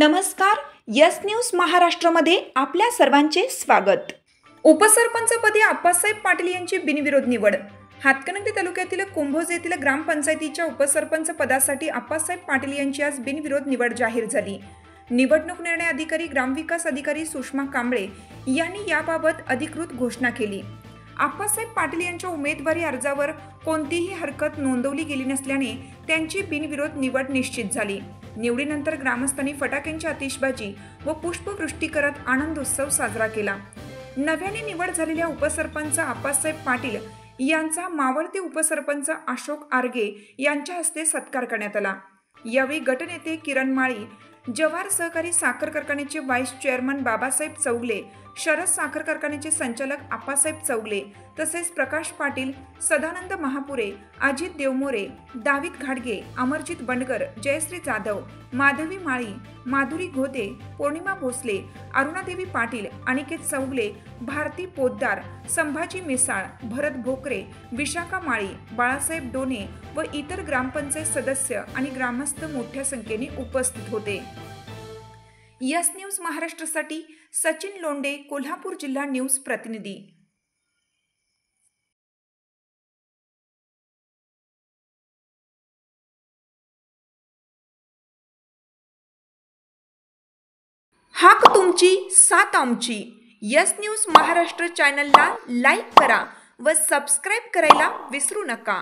नमस्कार, yes news महाराष्ट्रामध्ये आपल्या सर्वांचे स्वागत। उपसरपंचपदी आप्पासाहेब पाटील यांची बिनविरोध निवड। हातकणंगले तालुक्यातील कुंभोज येथील ग्रामपंचायतीच्या उपसरपंच पदासाठी आप्पासाहेब पाटील यांची आज बिनविरोध निवड जाहीर झाली। निवडणूक निर्णय अधिकारी ग्रामविकास अधिकारी सुषमा कांबळे यांनी याबाबत अधिकृत घोषणा केली। आप्पासाहेब पाटील यांच्या उमेदवारी अर्जावर कोणतीही हरकत नोंदवली गेली नसल्याने त्यांची बिनविरोध निवड निश्चित झाली। निवडीनंतर ग्रामस्थांनी फटाक्यांची आतिषबाजी व पुष्पवृष्टी करत आनंदोत्सव साजरा केला। नव्याने निवड झालेल्या उपसरपंच आप्पासाहेब पाटील यांचा मावळते उपसरपंच अशोक आर्गे यांच्या हस्ते सत्कार करण्यात आला। यावेळी गटनेते किरण माळी, जवाहर सहकारी साखर कारखान्याचे व्हाईस चेअरमन बाबासाहेब चौगले, शरद साखर कारखान्याचे संचालक आप्पासाहेब चौगले तसेच प्रकाश पाटील, सदानंद महापुरे, अजित देवमोरे, दाविद घाडगे, अमरजित बंडगर, जयश्री जाधव, माधवी माळी, माधुरी घोते, पौर्णिमा भोसले, अरुणादेवी पाटील, अनिकेत चौगले, भारती पोद्दार, संभाजी मिसाळ, भरत भोकरे, विशाखा माळी, बाळासाहेब डोने व इतर ग्रामपंचायत सदस्य आणि ग्रामस्थ मोठ्या संख्येने उपस्थित होते। यस न्यूज महाराष्ट्रासाठी सचिन लोंडे, कोल्हापूर जिल्हा न्यूज प्रतिनिधी। हाक तुमची, साथ आमची। यस न्यूज महाराष्ट्र चॅनलला लाईक करा व सबस्क्राईब करायला विसरू नका।